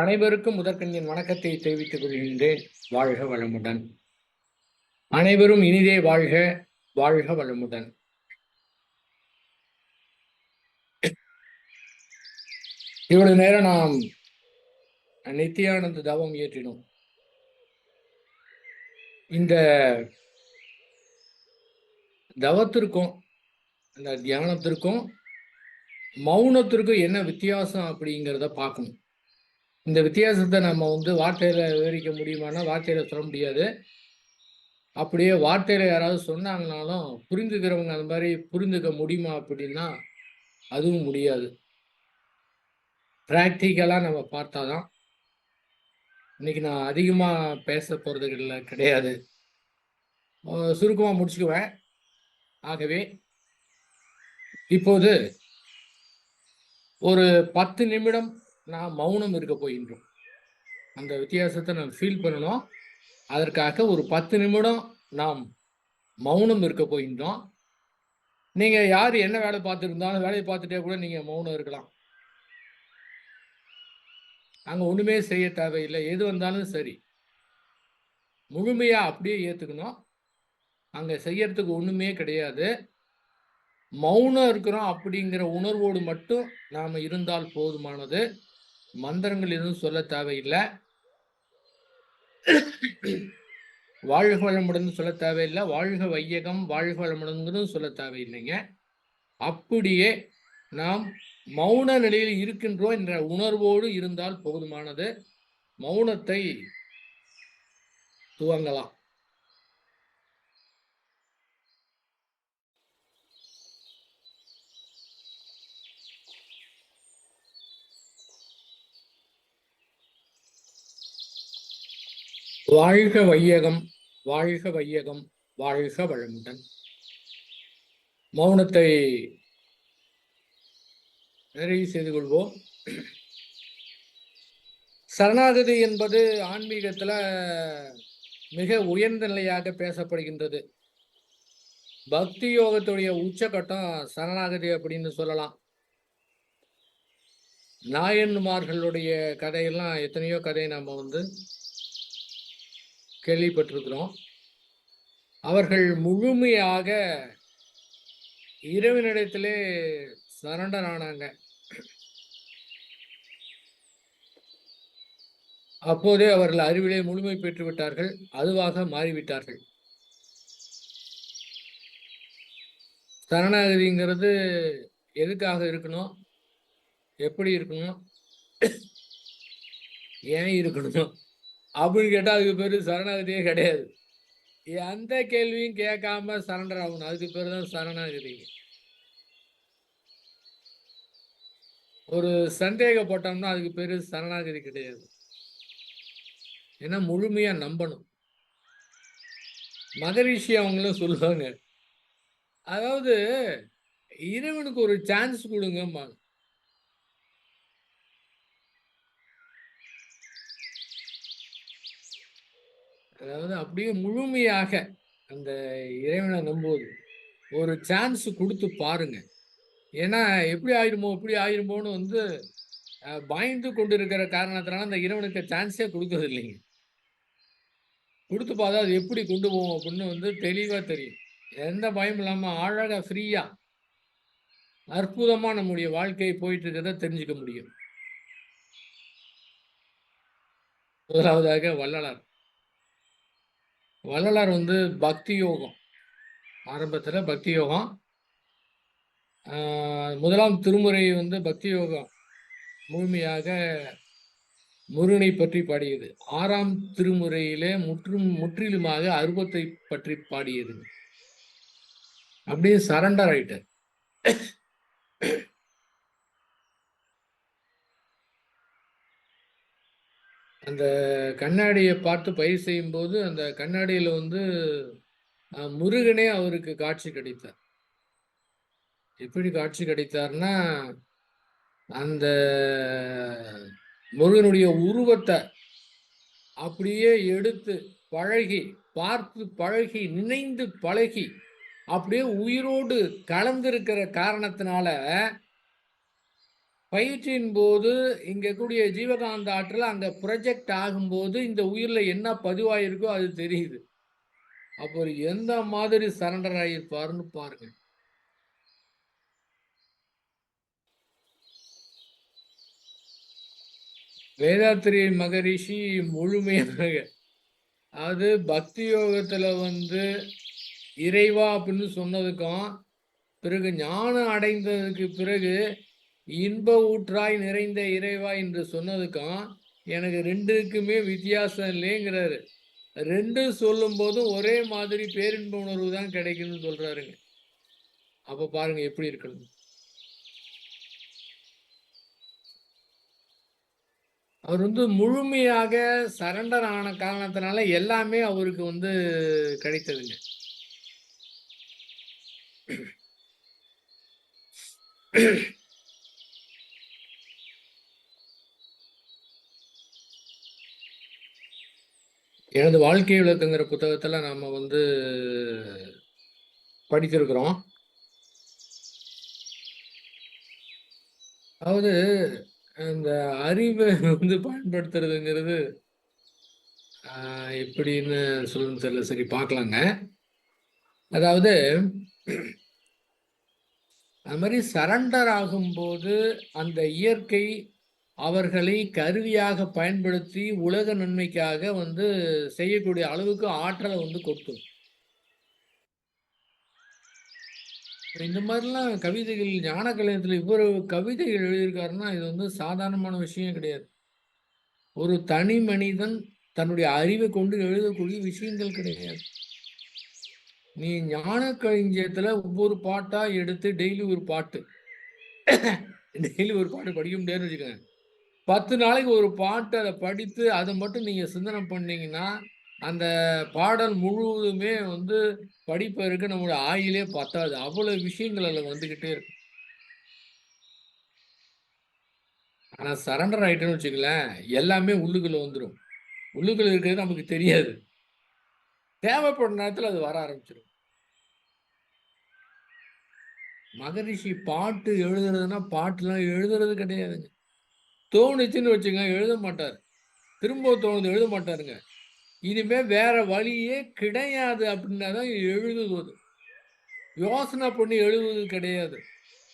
அனைவருக்கும் முதற்கண்ணின் வணக்கத்தை தெரிவித்துக் கொள்கின்றேன். வாழ்க வளமுடன். அனைவரும் இனிதே வாழ்க, வாழ்க வளமுடன். இவ்வளவு நேரம் நாம் நித்தியானந்த தவம் இயற்றினோம். இந்த தவத்திற்கும் இந்த தியானத்திற்கும் மௌனத்திற்கும் என்ன வித்தியாசம் அப்படிங்கிறத பார்க்கணும். இந்த வித்தியாசத்தை நம்ம வார்த்தையில விவரிக்க முடியுமானா வார்த்தையில சொல்ல முடியாது. அப்படியே வார்த்தையில யாராவது சொன்னாங்கனாலும் புரிந்துக்கிறவங்க அந்த மாதிரி புரிந்துக்க முடியுமா அப்படின்னா அதுவும் முடியாது. ப்ராக்டிக்கலாக நம்ம பார்த்தாதான். இன்னைக்கு நான் அதிகமாக பேச போகிறது கிடையாது, சுருக்கமாக முடிச்சுக்குவேன். ஆகவே இப்போது ஒரு 10 நிமிடம் நான் மௌனம் இருக்க போகின்றோம். அந்த வித்தியாசத்தை நாம் ஃபீல் பண்ணணும். அதற்காக ஒரு 10 நிமிடம் நாம் மௌனம் இருக்க போகின்றோம். நீங்கள் யார் என்ன வேலை பார்த்துருந்தாலும் வேலையை பார்த்துட்டே கூட நீங்கள் மௌனம் இருக்கலாம். அங்கே ஒன்றுமே செய்ய தேவையில்லை. எது வந்தாலும் சரி முழுமையாக அப்படியே ஏற்றுக்கணும். அங்கே செய்யறதுக்கு ஒன்றுமே கிடையாது. மௌனம் இருக்கிறோம் அப்படிங்கிற உணர்வோடு மட்டும் நாம் இருந்தால் போதுமானது. மந்திரங்கள் எதுவும் சொல்ல தேவையில்லை. வாழ்க வளமுடன் சொல்ல தேவையில்லை. வாழ்க வையகம், வாழ்க வளமுடன் சொல்ல தேவையில்லைங்க. அப்படியே நாம் மௌன நிலையில் இருக்கின்றோம் என்ற உணர்வோடு இருந்தால் போதுமானது. மௌனத்தை துவங்கலாம். வாழ்க வையகம், வாழ்க வையகம், வாழ்க வளமுடன். மௌனத்தை நிறைவு செய்து கொள்வோம். சரணாகதி என்பது ஆன்மீகத்தில் மிக உயர்ந்த நிலையாக பேசப்படுகின்றது. பக்தி யோகத்துடைய உச்சகட்டம் சரணாகதி அப்படின்னு சொல்லலாம். நாயன்மார்களுடைய கதையெல்லாம் எத்தனையோ கதை நம்ம கேள்விப்பட்டிருக்கிறோம். அவர்கள் முழுமையாக இறைவனிடத்திலே சரண்டர் ஆனாங்க. அப்போதே அவர்கள் அறிவிலே முழுமை பெற்று விட்டார்கள், அதுவாக மாறிவிட்டார்கள். சரணாகதிங்கிறது எதுக்காக இருக்கணும், எப்படி இருக்கணும், ஏன் இருக்கணும் அப்படின்னு கேட்டால் அதுக்கு பேர் சரணாகதியே கிடையாது. எந்த கேள்வியும் கேட்காம சரண்டர் ஆகணும், அதுக்கு பேர் தான் சரணாகதி. ஒரு சந்தேகப்பட்டோம்னா அதுக்கு பேர் சரணாகதி கிடையாது. ஏன்னா முழுமையா நம்பணும். மகரிஷி அவங்களும் சொல்லுவாங்க, அதாவது இறைவனுக்கு ஒரு சான்ஸ் கொடுங்கம்மா. அதாவது அப்படியே முழுமையாக அந்த இறைவனை நம்புவது ஒரு சான்ஸ் கொடுத்து பாருங்க. ஏன்னா எப்படி ஆயிருமோன்னு பயந்து கொண்டு இருக்கிற காரணத்தினால அந்த இறைவனுக்கு சான்ஸே கொடுக்கறது இல்லைங்க. கொடுத்து பார்த்தா அது எப்படி கொண்டு போவோம் அப்படின்னு தெளிவாக தெரியும். எந்த பயம் இல்லாமல் அழகாக ஃப்ரீயாக அற்புதமாக நம்முடைய வாழ்க்கையை போயிட்டு இருக்கிறத தெரிஞ்சுக்க முடியும். முதலாவதாக வள்ளலார் பக்தி யோகம், ஆரம்பத்தில் பக்தி யோகம், முதலாம் திருமுறை பக்தி யோகம் முழுமையாக முருகனை பற்றி பாடியது. 6ஆம் திருமுறையிலே முற்றிலுமாக அருவத்தை பற்றி பாடியது. அப்படியே சரண்டர் ஆயிட்டார். அந்த கண்ணாடியை பார்த்து பயிர் செய்யும் போது அந்த கண்ணாடியில முருகனே அவருக்கு காட்சி கிடைத்தார். எப்படி காட்சி கிடைத்தார்னா, அந்த முருகனுடைய உருவத்தை அப்படியே எடுத்து பார்த்து பழகி நினைந்து பழகி அப்படியே உயிரோடு கலந்திருக்கிற காரணத்தினால பயிற்சியின் போது இங்க கூடிய ஜீவகாந்த ஆற்றல் அங்க ப்ரொஜெக்ட் ஆகும்போது இந்த உயிர்ல என்ன பதிவாயிருக்கோ அது தெரியுது. அப்போ எந்த மாதிரி சரண்டர் ஆகியிருப்பாருன்னு பாருங்க. வேதாத்திரி மகரிஷி முழுமையாக அது பக்தி யோகத்துல இறைவா அப்படின்னு சொன்னதுக்கும், பிறகு ஞானம் அடைந்ததுக்கு பிறகு இன்ப ஊற்றாய் நிறைந்த இறைவா என்று சொன்னதுக்கும் எனக்கு ரெண்டுக்குமே வித்தியாசம் இல்லைங்கிறாரு. ரெண்டும் சொல்லும் போதும் ஒரே மாதிரி பேரின்ப உணர்வு தான் கிடைக்குதுன்னு சொல்றாருங்க. அப்ப பாருங்க எப்படி இருக்கணும். அவர் முழுமையாக சரண்டர் ஆன காரணத்தினால எல்லாமே அவருக்கு கிடைத்ததுங்க. எனது வாழ்க்கை விளக்குங்கிற புத்தகத்துல நாம படித்திருக்கிறோம். அதாவது அந்த அறிவை பயன்படுத்துறதுங்கிறது எப்படின்னு சொல்லணும்னு தெரியல. சரி பார்க்கலாங்க. அதாவது அது மாதிரி சரண்டர் ஆகும்போது அந்த இயற்கை அவர்களை கருவியாக பயன்படுத்தி உலக நன்மைக்காக செய்யக்கூடிய அளவுக்கு ஆற்றலை கொடுக்கும். இந்த மாதிரிலாம் கவிதைகள் ஞான கலைஞத்தில் இவ்வளவு கவிதைகள் எழுதியிருக்காருன்னா இது சாதாரணமான விஷயம் கிடையாது. ஒரு தனி மனிதன் தன்னுடைய அறிவை கொண்டு எழுதக்கூடிய விஷயங்கள் கிடையாது. நீ ஞான களஞ்சியத்துல ஒவ்வொரு பாட்டா எடுத்து டெய்லி ஒரு பாட்டு படிக்க முடியாதுன்னு வச்சுக்கோங்க. 10 நாளைக்கு ஒரு பாட்டு அதை படித்து அதை மட்டும் நீங்க சிந்தனை பண்ணீங்கன்னா அந்த பாடல் முழுவதுமே படிப்பதற்கு நம்மளுடைய ஆயிலே பத்தாது. அவ்வளவு விஷயங்கள் அதில் வந்துகிட்டே இருக்கு. ஆனா சரண்டர் ஆயிட்டேன்னு வச்சுக்கலேன், எல்லாமே உள்ளுக்குள்ள வந்துடும். உள்ளுக்குள்ள இருக்கிறது நமக்கு தெரியாது. தேவைப்படும் நேரத்தில் அது வர ஆரம்பிச்சிடும். மகரிஷி பாட்டு எழுதுறதுன்னா பாட்டுலாம் எழுதுறது கிடையாதுங்க. தோணுச்சுன்னு வச்சுங்க எழுத மாட்டார். திரும்ப தோணுது எழுத மாட்டாருங்க. இனிமே வேற வழியே கிடையாது அப்படின்னா தான் எழுதுவது. யோசனை பண்ணி எழுதுவது கிடையாது.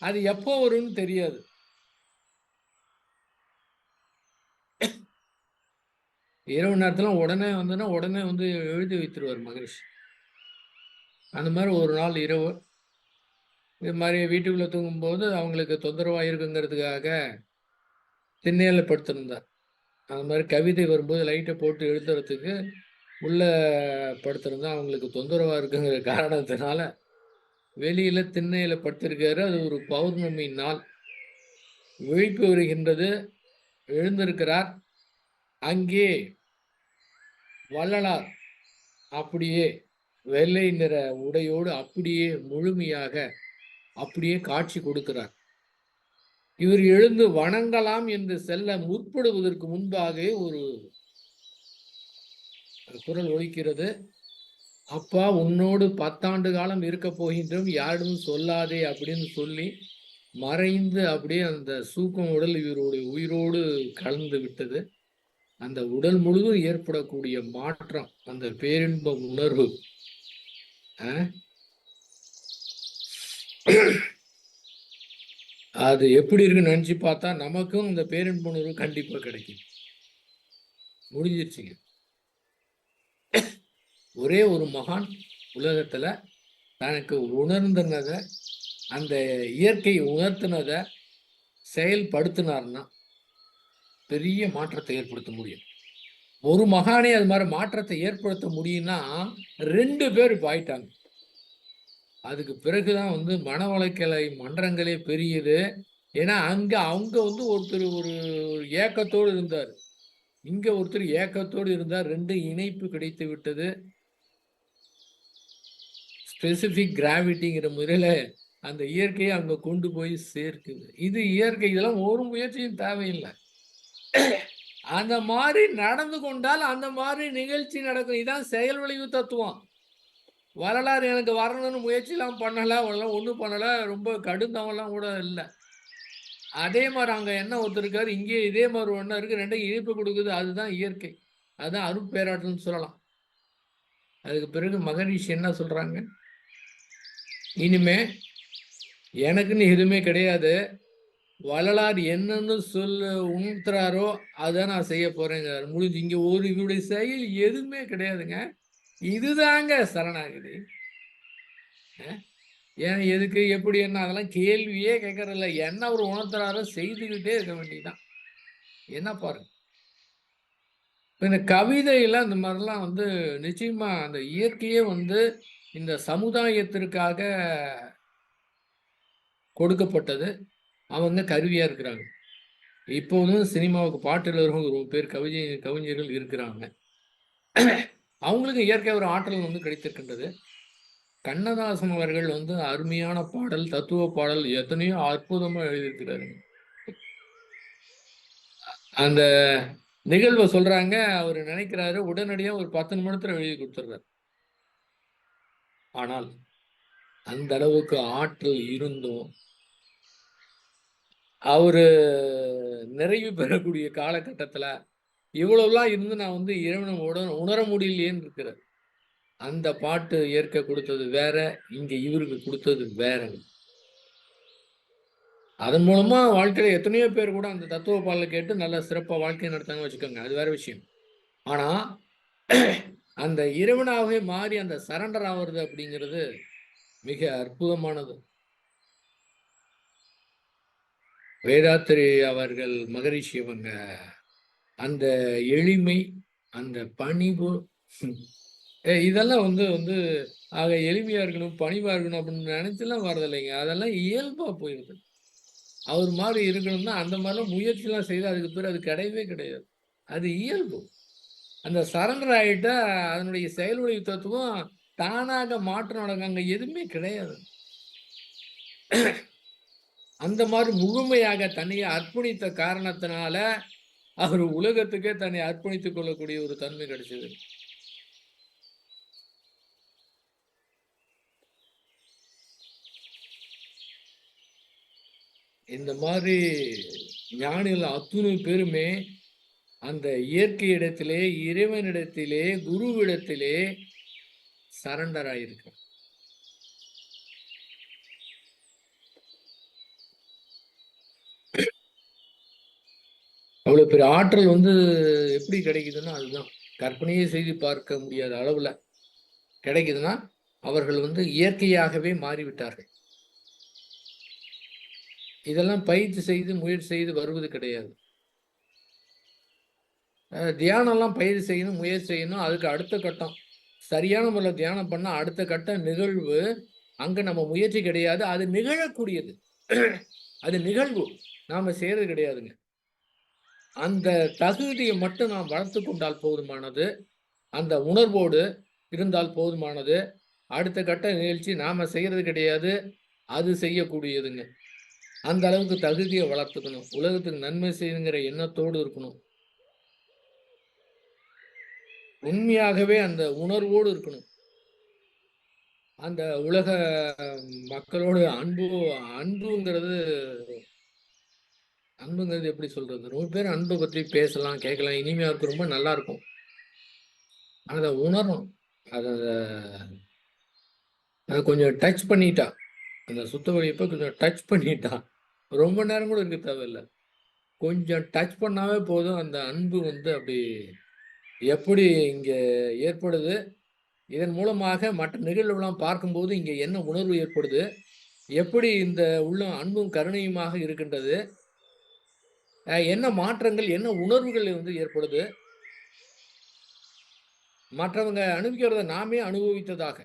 அது எப்போ வரும்னு தெரியாது. இரவு நேரத்துல உடனே உடனே எழுதி வைத்துருவார் மகரிஷி. அந்த மாதிரி ஒரு நாள் இரவு இது மாதிரி வீட்டுக்குள்ள தூங்கும்போது அவங்களுக்கு தொந்தரவா இருக்குங்கிறதுக்காக திண்ணையில படுத்திருந்தார். அந்த மாதிரி கவிதை வரும்போது லைட்டை போட்டு எழுதுறதுக்கு உள்ள படுத்திருந்தா அவங்களுக்கு தொந்தரவா இருக்குங்கிற காரணத்தினால வெளியில திண்ணையில படுத்திருக்காரு. அது ஒரு பௌர்ணமி நாள். விழிப்பு வருகின்றது. எழுந்திருக்கிறார். அங்கே வள்ளலார் அப்படியே வெள்ளை நிற உடையோடு அப்படியே முழுமையாக அப்படியே காட்சி கொடுக்கிறார். இவர் எழுந்து வணங்கலாம் என்று செல்ல முற்படுவதற்கு முன்பாக ஒரு குரல் ஒலிக்கிறது. அப்பா உன்னோடு 10 ஆண்டு காலம் இருக்க போகின்றோம், யாரிடமும் சொல்லாதே அப்படின்னு சொல்லி மறைந்து அப்படியே அந்த சூக்கம் உடல் இவருடைய உயிரோடு கலந்து விட்டது. அந்த உடல் முழுவதும் ஏற்படக்கூடிய மாற்றம், அந்த பேரின்ப உணர்வு அது எப்படி இருக்குன்னு நினைச்சு பார்த்தா நமக்கும் இந்த பேரின்ப உணர்வு கண்டிப்பா கிடைக்கும். முடிஞ்சிருச்சுங்க. ஒரே ஒரு மகான் உலகத்துல தனக்கு உணர்ந்தனத அந்த இயற்கை உணர்த்தினத செயல்படுத்தினார்னா பெரிய மாற்றத்தை ஏற்படுத்த முடியும். ஒரு மகானே அது மாதிரி மாற்றத்தை ஏற்படுத்த முடியும்னா 2 பேர் இப்ப ஆயிட்டாங்க. அதுக்கு பிறகுதான் மனவளக்கலை மன்றங்களே பெரியது. ஏன்னா அங்க அவங்க ஒருத்தர் ஒரு ஏக்கத்தோடு இருந்தார். இங்க ஒருத்தர் ஏக்கத்தோடு இருந்தார். 2 இணைப்பு கிடைத்து விட்டது. ஸ்பெசிபிக் கிராவிட்டிங்கிற முறையில அந்த இயற்கையை அங்க கொண்டு போய் சேர்க்குது. இது இயற்கை. இதெல்லாம் ஒரு முயற்சியும் தேவையில்லை. அந்த மாதிரி நடந்து கொண்டால் அந்த மாதிரி நிகழ்ச்சி நடக்கும். இதான் செயல் விளைவு தத்துவம். வரலாறு எனக்கு வரணும்னு முயற்சிலாம் பண்ணல, ஒன்றும் பண்ணல. ரொம்ப கடுந்தவெல்லாம் கூட இல்லை. அதே மாதிரி அங்க என்ன ஒருத்தர் இருக்காரு, இங்கே இதே மாதிரி ஒண்ணா இருக்கு. 2யும் இணைப்பு கொடுக்குது. அதுதான் இயற்கை. அதுதான் அருட்பேராற்றல்னு சொல்லலாம். அதுக்கு பிறகு மகரிஷி என்ன சொல்றாங்க? இனிமே எனக்குன்னு எதுவுமே கிடையாது. வள்ளலார் என்னன்னு உணர்த்துறாரோ அதான் நான் செய்ய போறேங்கிறாரு. முடிஞ்சு. இங்க ஒரு இவருடைய செயல் எதுவுமே கிடையாதுங்க. இதுதாங்க சரணாகதி. ஏன், எதுக்கு, எப்படி, என்ன, அதெல்லாம் கேள்வியே கேட்கறதில்ல. என்ன அவர் உணர்த்துறாரோ செய்துகிட்டே இருக்க வேண்டியதுதான். என்ன பாருங்க. இந்த கவிதையெல்லாம் இந்த மாதிரிலாம் வந்து நிச்சயமா அந்த இயற்கையே வந்து இந்த சமுதாயத்திற்காக கொடுக்கப்பட்டது. அவங்க கருவியா இருக்கிறாங்க. இப்போதும் சினிமாவுக்கு பாட்டு எழுதுறவங்க ஒரு பேர் கவிஞர்கள் இருக்கிறாங்க. அவங்களுக்கு இயற்கை ஒரு ஆற்றல் வந்து கிடைத்திருக்கின்றது. கண்ணதாசன் அவர்கள் வந்து அருமையான பாடல், தத்துவ பாடல் எத்தனையோ அற்புதமா எழுதியிருக்கிறாருங்க. அந்த நிகழ்வை சொல்றாங்க. அவரு நினைக்கிறாரு, உடனடியா ஒரு 10 நிமிடத்துல எழுதி கொடுத்துடுறாரு. ஆனால் அந்த அளவுக்கு ஆற்றல் இருந்தும் அவரு நிறைவு பெறக்கூடிய காலகட்டத்துல இவ்வளவுலாம் இருந்து நான் வந்து இறைவனை உணர முடியலையேன்னு இருக்கிறார். அந்த பாட்டு ஏற்க கொடுத்தது வேற, இங்க இவருக்கு கொடுத்தது வேறங்க. அதன் மூலமா வாழ்க்கையில எத்தனையோ பேர் கூட அந்த தத்துவ பாடலை கேட்டு நல்ல சிறப்பா வாழ்க்கை நடத்தாங்க வச்சுக்கோங்க. அது வேற விஷயம். ஆனா அந்த இறைவனாகவே மாறி அந்த சரண்டர் ஆகுறது அப்படிங்கிறது மிக அற்புதமானது. வேதாத்திரி அவர்கள், மகரிஷி அவங்க அந்த எளிமை, அந்த பணிவு, இதெல்லாம் வந்து வந்து ஆக எளிமையா இருக்கணும், பணிவா இருக்கணும் அப்படின்னு நினைச்சுலாம் வர்றதில்லைங்க. அதெல்லாம் இயல்பா போயிருது. அவர் மாதிரி இருக்கணும்னா அந்த மாதிரிலாம் முயற்சிலாம் செய்து அதுக்கு பிறகு அது கிடையவே கிடையாது. அது இயல்பு. அந்த சரண்டர் ஆயிட்டா அதனுடைய செயல்வழி தத்துவம் தானாக மாற்றம் நடக்கும். அங்க எதுவுமே கிடையாது. அந்த மாதிரி முழுமையாக தன்னையே அர்ப்பணித்த காரணத்தினால அவர் உலகத்துக்கே தன்னை அர்ப்பணித்துக் கொள்ளக்கூடிய ஒரு தன்மை கிடைச்சது. இந்த மாதிரி ஞானிகள் அத்துணை பேருமே அந்த இயற்கை இடத்திலே, இறைவனிடத்திலே, குருவிடத்திலே சரண்டர் ஆயிருக்கு. அவ்வளவு பெரிய ஆற்றல் வந்து எப்படி கிடைக்குதுன்னா அதுதான். கற்பனையே செய்து பார்க்க முடியாத அளவுல கிடைக்குதுன்னா அவர்கள் வந்து இயற்கையாகவே மாறிவிட்டார்கள். இதெல்லாம் பயிற்சி செய்து முயற்சி செய்து வருவது கிடையாது. தியானம்லாம் பயிற்சி செய்யணும், முயற்சி செய்யணும். அதுக்கு அடுத்த கட்டம் சரியான முறையில் தியானம் பண்ணா அடுத்த கட்ட நிகழ்வு அங்க நம்ம முயற்சி கிடையாது. அது நிகழக்கூடியது. அது நிகழ்வு. நாம செய்யறது கிடையாதுங்க. அந்த தகுதியை மட்டும் நாம் வளர்த்து கொண்டால் போதுமானது. அந்த உணர்வோடு இருந்தால் போதுமானது. அடுத்த கட்ட நிகழ்ச்சி நாம செய்யறது கிடையாது. அது செய்யக்கூடியதுங்க. அந்த அளவுக்கு தகுதியை வளர்த்துக்கணும். உலகத்துக்கு நன்மை செய்யுங்கிற எண்ணத்தோடு இருக்கணும். உண்மையாகவே அந்த உணர்வோடு இருக்கணும். அந்த உலக மக்களோட அன்புங்கிறது அன்புங்கிறது எப்படி சொல்றது? ரொம்ப பேர் அன்பை பத்தி பேசலாம், கேட்கலாம். இனிமையா இருக்கும். ரொம்ப நல்லா இருக்கும். அத உணரணும். அத கொஞ்சம் டச் பண்ணிட்டா. அந்த சுத்த வழியப்ப கொஞ்சம் டச் பண்ணிட்டா. ரொம்ப நேரம் கூட இருக்க தேவையில்ல. கொஞ்சம் டச் பண்ணாவே போதும். அந்த அன்பு வந்து அப்படி எப்படி இங்க ஏற்படுது? இதன் மூலமாக மற்ற நிகழ்வுலாம் பார்க்கும்போது இங்க என்ன உணர்வு ஏற்படுது? எப்படி இந்த உள்ளம் அன்பும் கருணையுமாக இருக்கின்றது? என்ன மாற்றங்கள், என்ன உணர்வுகள் வந்து ஏற்படுது? மற்றவங்க அனுபவிக்கிறத நாமே அனுபவித்ததாக.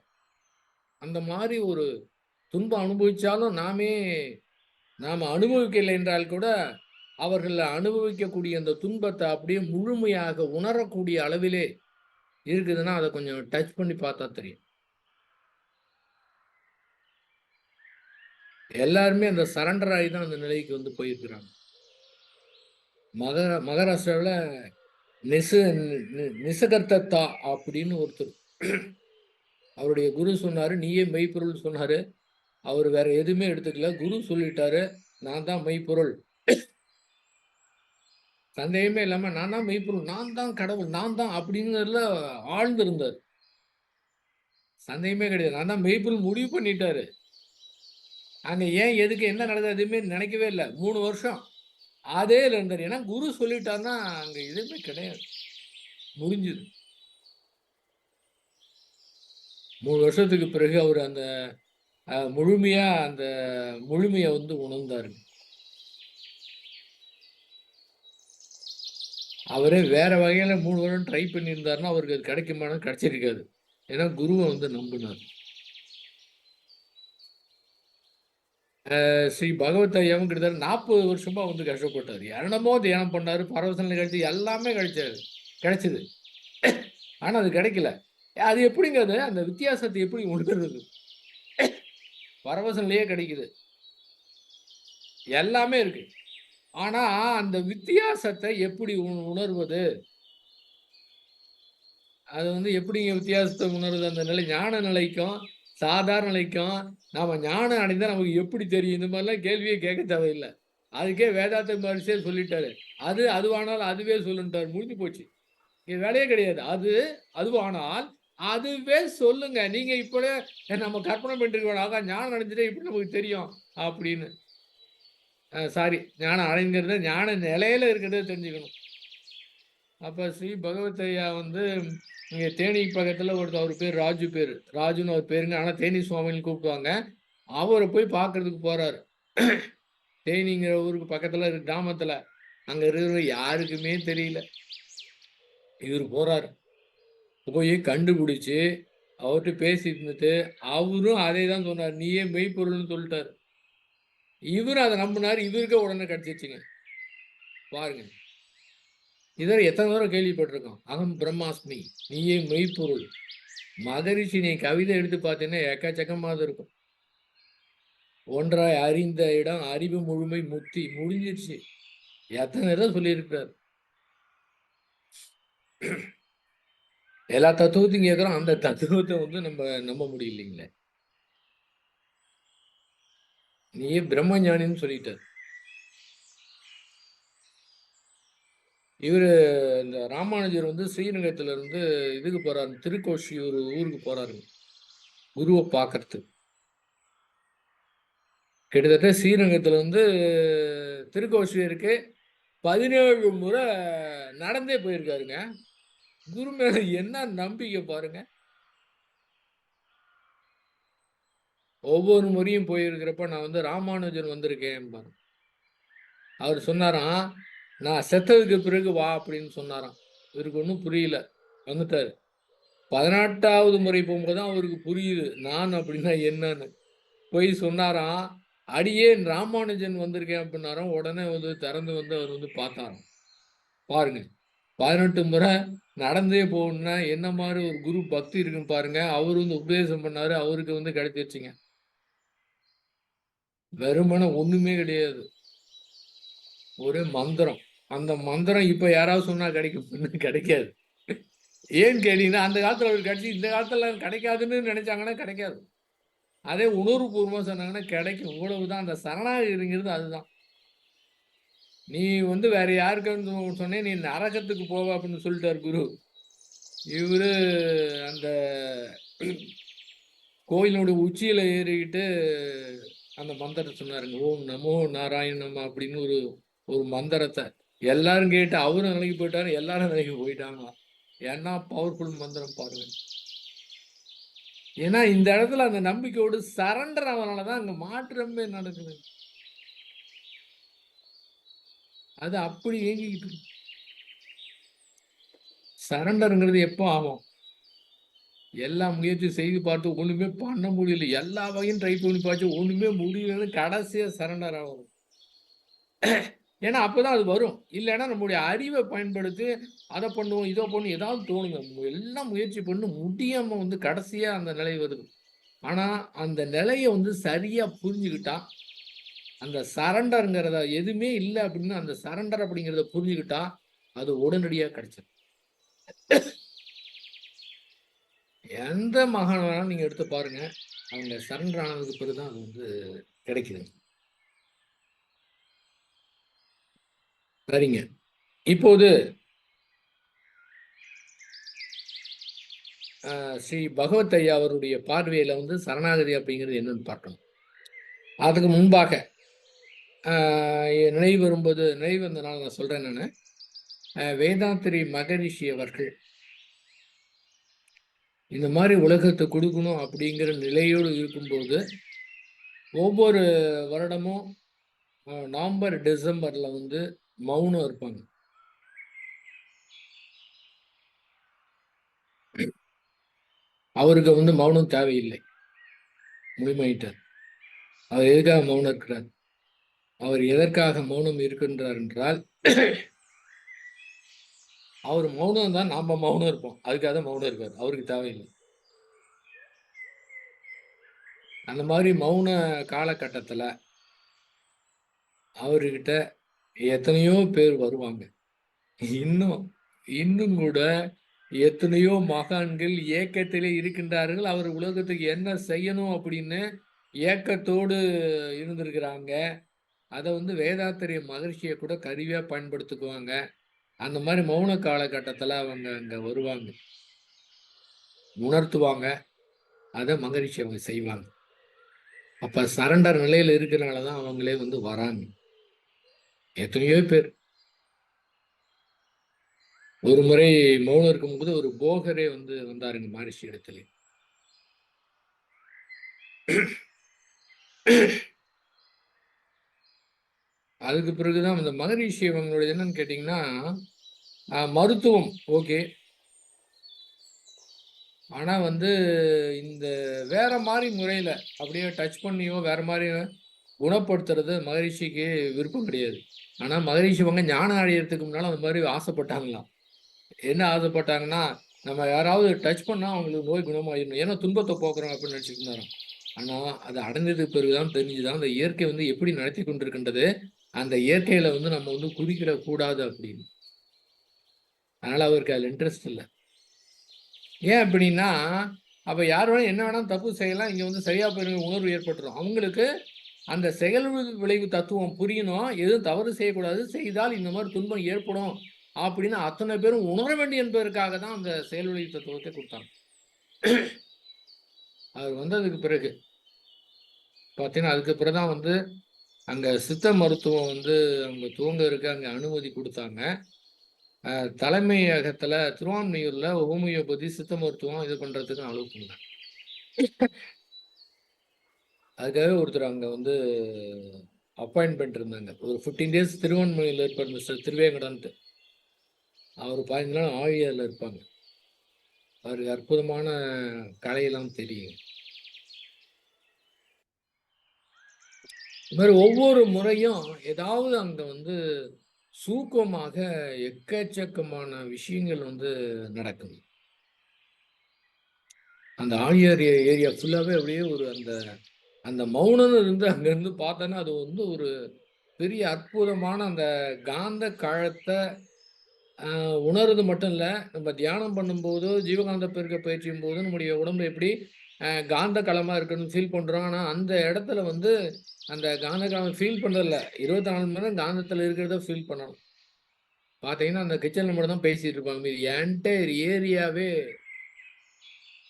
அந்த மாரி ஒரு துன்பம் அனுபவிச்சாலும் நாம அனுபவிக்கலை என்றால் கூட, அவர்கள் அனுபவிக்கக்கூடிய அந்த துன்பத்த அப்படியே முழுமையாக உணரக்கூடிய அளவிலே இருக்குதுன்னா, அத கொஞ்சம் டச் பண்ணி பார்த்தா தெரியும். எல்லாருமே அந்த சரண்டர் ஆகி தான் அந்த நிலைக்கு வந்து போயிருக்கிறாங்க. மகாராஷ்டிராவுல நிசகர்த்தா அப்படின்னு ஒருத்தர். அவருடைய குரு சொன்னாரு, "நீயே மெய்ப்பொருள்" சொன்னாரு. அவரு வேற எதுவுமே எடுத்துக்கல. குரு சொல்லிட்டாரு, "நான் தான் மெய்ப்பொருள்." சந்தேகமே இல்லாம நான் தான் மெய்ப்பொருள், நான் தான் கடவுள், நான் தான் அப்படிங்கிறதுல ஆழ்ந்து இருந்தார். சந்தேகமே கிடையாது. நான் தான் மெய்ப்பொருள் முடிவு பண்ணிட்டாரு. அங்க ஏன், எதுக்கு, என்ன நடக்குது எதுவுமே நினைக்கவே இல்ல. 3 வருஷம் அதேல இருந்தாரு. ஏன்னா குரு சொல்லிட்டாருன்னா அங்க எதுவுமே கிடையாது. முடிஞ்சுது. 3 வருஷத்துக்கு பிறகு அவரு அந்த முழுமையா அந்த முழுமைய வந்து உணர்ந்தாருங்க. அவரே வேற வகையில 3 வருடம் ட்ரை பண்ணியிருந்தாருன்னா, அவருக்கு அது கிடைக்குமானா கிடைச்சிருக்காது. ஏன்னா குருவ வந்து நம்புனாரு. ஸ்ரீ பகவத் ஐயாவும் கிட்டத்தட்ட 40 வருஷமா வந்து கஷ்டப்பட்டாரு. என்னென்னமோ தியானம் பண்ணாரு, பரவச நிலை கிடைச்சு எல்லாமே கிடைச்சது. ஆனா அது கிடைக்கல. அது எப்படிங்க அது? அந்த வித்தியாசத்த எப்படி உணர்றது? பரவச நிலையே கிடைக்குது. எல்லாமே இருக்கு. ஆனா அந்த வித்தியாசத்த எப்படி உணர்வது? அது வந்து எப்படிங்க வித்தியாசத்த உணருது? அந்த நிலை ஞான நிலைக்கும், சாதாரண நிலைக்கும், நாம ஞானம் அடைந்தா நமக்கு எப்படி தெரியும்? இந்த மாரிலாம் கேள்வியே கேட்க தேவையில்ல. அதுக்கே வேதாந்த மகரிஷியே சொல்லிட்டாரு. அதுவானால் அதுவே சொல்லுன்ட்டாரு. முடிஞ்சு போச்சு. இங்க வேலையே கிடையாது. அதுவானால் அதுவே சொல்லுங்க. நீங்க இப்பவே நம்ம கற்பனை பண்ணிட்டு இருக்க வேணாம். ஆகா ஞானம் அடைஞ்சுட்டா எப்படி நமக்கு தெரியும்? அப்படின்னு. சாரி. ஞானம் அடைங்கிறத ஞான நிலையில இருக்கிறத தெரிஞ்சுக்கணும். அப்ப ஸ்ரீ பகவத் ஐயா வந்து இங்க தேனி பக்கத்துல அவரு பேரு ராஜு பேரு. ராஜுன்னு அவர் பேருங்க. ஆனா தேனி சுவாமின்னு கூப்பிடுவாங்க. அவர போய் பார்க்கறதுக்கு போறாரு. தேனிங்கிற ஊருக்கு பக்கத்துல கிராமத்துல. அங்க இருக்கிறவங்க யாருக்குமே தெரியல. இவரு போறாரு. போய் கண்டுபிடிச்சு, அவர்ட்ட பேசிட்டு இருந்துட்டு, அவரும் அதே தான் சொன்னாரு. நீயே மெய்ப்பொருள்ன்னு சொல்ட்டாரு. இவரும் அத நம்புனாரு. இவருக்கே உடனே கிடைச்சிருச்சுங்க. பாருங்க. இத எத்தன தடவ கேள்விப்பட்டிருக்கோம். அகம் பிரம்மாஸ்மி. நீயே மெய்ப்பொருள். மகரிஷி நீ கவிதை எடுத்து பார்த்தீங்கன்னா, எக்கச்சக்கமானது இருக்கும். ஒன்றாய் அறிந்த இடம் அறிவு முழுமை முத்தி. முடிஞ்சிருச்சு. எத்தன தடவ சொல்லியிருக்கிறார். எல்லா தத்துவத்தையும் கேட்கிறோம். அந்த தத்துவத்த வந்து நம்ப முடியலைங்களே. நீயே பிரம்ம ஞானின்னு சொல்லிட்டாரு. இவரு இந்த ராமானுஜர் வந்து ஸ்ரீரங்கத்துல இருந்து இதுக்கு போறாரு. திருக்கோஷியூர் ஊருக்கு போறாருங்க. குருவ பார்க்கறதுக்கு. கிட்டத்தட்ட ஸ்ரீரங்கத்துல இருந்து திருக்கோஷியூருக்கு 17 முறை நடந்தே போயிருக்காருங்க. குரு மேல என்ன நம்பிக்கை பாருங்க. ஒவ்வொரு முறையும் போயிருக்கிறப்ப நான் வந்து ராமானுஜர் வந்திருக்கேன்பாரு. அவரு சொன்னாராம், "நான் செத்ததுக்கு பிறகு வா" அப்படின்னு சொன்னாராம். இவருக்கு ஒண்ணும் புரியல. வந்துட்டாரு. 18வது முறை போகும்போது தான் அவருக்கு புரியுது. நான் அப்படின்னா என்னன்னு. போய் சொன்னாராம், "அடியேன் ராமானுஜன் வந்திருக்கேன்" அப்படின்னாராம். உடனே வந்து திறந்து வந்து அவர் வந்து பார்த்தாராம். பாருங்க. 18 முறை நடந்தே போகணும்னா என்ன மாரி ஒரு குரு பக்தி இருக்குன்னு பாருங்க. அவரு வந்து உபதேசம் பண்ணாரு. அவருக்கு வந்து கிடைச்சிருச்சுங்க. வெறுமனே ஒண்ணுமே கிடையாது. ஒரு மந்திரம். அந்த மந்திரம் இப்ப யாராவது சொன்னா கிடைக்கும் கிடைக்காது. ஏன்னு கேட்டீங்கன்னா, அந்த காலத்துல அவருக்கு கிடைச்சு, இந்த காலத்துல கிடைக்காதுன்னு நெனைச்சாங்கன்னா கிடைக்காது. அதே உணர்வுபூர்வமா சொன்னாங்கன்னா கிடைக்கும். இவ்வளவுதான். அந்த சரணாகதிங்கிறது அதுதான். "நீ வந்து வேற யாருக்கான்னு சொன்னேன், நீ நரகத்துக்கு போவ" அப்படின்னு சொல்லிட்டாரு குரு. இவரு அந்த கோயிலுடைய உச்சியில ஏறிக்கிட்டு அந்த மந்திரத்த சொன்னாருங்க. "ஓம் நமோ நாராயணம்" அப்படின்னு ஒரு ஒரு மந்திரத்த. எல்லாரும் கேட்டு அவரும் விலகி போயிட்டாரு. எல்லாரும் விலகி போயிட்டாங்களாம். என்ன பவர்ஃபுல் மந்திரம் பாருங்க. ஏன்னா இந்த இடத்துல அந்த நம்பிக்கையோடு சரண்டர் ஆவனால தான் அங்க மாற்றமே நடக்குது. அது அப்படி இயங்கிக்கிட்டு இருக்கு. சரண்டர்ங்கிறது எப்போ ஆகும்? எல்லா முயற்சியும் செய்து பார்த்து ஒண்ணுமே பண்ண முடியல. எல்லா வகையும் ட்ரை பண்ணி பார்த்து ஒண்ணுமே முடியலன்னு கடைசியா சரண்டர் ஆகும். ஏன்னா அப்பதான் அது வரும். இல்லன்னா நம்முடைய அறிவ பயன்படுத்தி அத பண்ணுவோம், இத பண்ணுவோம் ஏதாவது தோணுங்க. எல்லாம் முயற்சி பண்ணி முடியாம வந்து கடைசியா அந்த நிலை வருது. ஆனா அந்த நிலைய வந்து சரியா புரிஞ்சுகிட்டா, அந்த சரண்டர்ங்கிறத எதுவுமே இல்ல அப்படின்னு அந்த சரண்டர் அப்படிங்கிறத புரிஞ்சுகிட்டா, அது உடனடியா கிடைச்சிரும். எந்த மகான வேணாலும் நீங்க எடுத்து பாருங்க. அவங்க சரண்டர் ஆனதுக்கு பிறகு தான் அது வந்து கிடைக்குதுங்க. சரிங்க. இப்போது ஸ்ரீ பகவத் ஐயா அவருடைய பார்வையில வந்து சரணாகதி அப்படிங்கிறது என்னன்னு பார்க்கணும். அதுக்கு முன்பாக நினைவு வரும்போது நினைவு வந்தனால நான் சொல்றேன் நானு. வேதாத்திரி மகரிஷி அவர்கள் இந்த மாதிரி உலகத்தை கொடுக்கணும் அப்படிங்கிற நிலையோடு இருக்கும்போது ஒவ்வொரு வருடமும் நவம்பர் டிசம்பர்ல வந்து மௌனம் இருப்பாங்க. அவருக்கு வந்து மௌனம் தேவையில்லை, முழுமையிட்டார். அவர் எதுக்காக மௌனம் இருக்கிறார்? அவர் எதற்காக மௌனம் இருக்கின்றார் என்றால் அவர் மௌனம் தான், நாம மௌனம் இருப்போம். அதுக்காக தான் மௌனம் இருக்கார். அவருக்கு தேவையில்லை. அந்த மாதிரி மௌன காலகட்டத்தில் அவர்கிட்ட எத்தனையோ பேர் வருவாங்க. இன்னும் இன்னும் கூட எத்தனையோ மகான்கள் ஏக்கத்திலே இருக்கின்றார்கள். அவர் உலகத்துக்கு என்ன செய்யணும் அப்படின்னு ஏக்கத்தோடு இருந்திருக்கிறாங்க. அதை வந்து வேதாத்திரிய மகர்ஷியை கூட கருவியா பயன்படுத்திக்குவாங்க. அந்த மாதிரி மௌன காலகட்டத்தில் அவங்க அங்க வருவாங்க, உணர்த்துவாங்க. அதை மகரிஷி அவங்க செய்வாங்க. அப்ப சரண்டர் நிலையில இருக்கிறனாலதான் அவங்களே வந்து வராங்க. எத்தனையோ பேர் ஒரு முறை மௌனம் இருக்கும்போது ஒரு போகரே வந்து வந்தாருங்க மகரிஷி இடத்துல. அதுக்கு பிறகுதான் இந்த மகரிஷி அவங்களுடைய என்னன்னு கேட்டீங்கன்னா, மருத்துவம் ஓகே, ஆனா வந்து இந்த வேற மாதிரி முறையில அப்படியே டச் பண்ணியோ வேற மாதிரி குணப்படுத்துறது மகரிஷிக்கு விருப்பம் கிடையாது. ஆனா மகரிஷி அவங்க ஞானம் அடையறதுக்கு முன்னால அந்த மாதிரி ஆசைப்பட்டாங்களாம். என்ன ஆசைப்பட்டாங்கன்னா, நம்ம யாராவது டச் பண்ணா அவங்களுக்கு நோய் குணமாயிடணும். ஏன்னா துன்பத்தை போக்குறோம் அப்படின்னு நினைச்சிட்டு இருந்தாராம். ஆனா அது அடைந்ததுக்கு பிறகுதான் தெரிஞ்சுதான் அந்த இயற்கை வந்து எப்படி நடத்தி கொண்டிருக்கின்றது. அந்த இயற்கையில வந்து நம்ம வந்து குறுக்கிட கூடாது அப்படின்னு. அதனால அவருக்கு அதுல இன்ட்ரெஸ்ட் இல்லை. ஏன் அப்படின்னா, அப்ப யார் வேணா என்ன வேணாலும் தப்பு செய்யலாம். இங்க வந்து சரியா போயிருங்க உணர்வு ஏற்பட்டுரும். அவங்களுக்கு அந்த செயல் விளைவு தத்துவம் புரியணும். எதுவும் தவறு செய்யக்கூடாது. செய்தால் இந்த மாதிரி துன்பம் ஏற்படும் அப்படின்னு அத்தனை பேரும் உணர வேண்டும் என்பதற்காக தான் அந்த செயல் விளைவு தத்துவத்தை கொடுத்தாங்க. அவர் வந்ததுக்கு பிறகு பார்த்தீங்கன்னா, அதுக்கு பிறகு தான் வந்து அங்க சித்த மருத்துவம் வந்து அவங்க துவங்க அங்க அனுமதி கொடுத்தாங்க. தலைமையகத்துல திருவான்மியூர்ல ஹோமியோபதி சித்த மருத்துவம் இது பண்றதுக்கு அலோவ் பண்ணாங்க. அதுக்காக ஒருத்தர் அங்க வந்து அப்பாயின்மெண்ட் இருந்தாங்க. ஒரு 15 டேஸ் திருவான்மியூர்ல இருப்பார் மிஸ்டர் திருவேங்கடன்ட்டு. அவர் 15 நாள் ஆழியார்ல இருப்பாங்க. அவருக்கு அற்புதமான கலையெல்லாம் தெரியும். இது மாதிரி ஒவ்வொரு முறையும் ஏதாவது அங்க வந்து சூக்கமாக எக்கச்சக்கமான விஷயங்கள் வந்து நடக்கும். அந்த ஆழியார் ஏரியா ஃபுல்லாவே அப்படியே ஒரு அந்த அந்த மௌனம் இருந்து அங்கிருந்து பார்த்தோன்னா அது வந்து ஒரு பெரிய அற்புதமான அந்த காந்த காலத்தை உணர்றது மட்டும் இல்லை. நம்ம தியானம் பண்ணும்போது ஜீவகாந்த பெருக்க பயிற்சியும் போது நம்முடைய உடம்பு எப்படி காந்த களமாக இருக்குன்னு ஃபீல் பண்ணுறோம். ஆனால் அந்த இடத்துல வந்து அந்த காந்த களம் ஃபீல் பண்ணுறதில்ல, 24 மணி நேரம் காந்தத்தில் இருக்கிறத ஃபீல் பண்ணணும். பார்த்தீங்கன்னா அந்த கிச்சனில் மட்டும் தான் பேசிட்டு இருப்பாங்க. மீது என்டையர் ஏரியாவே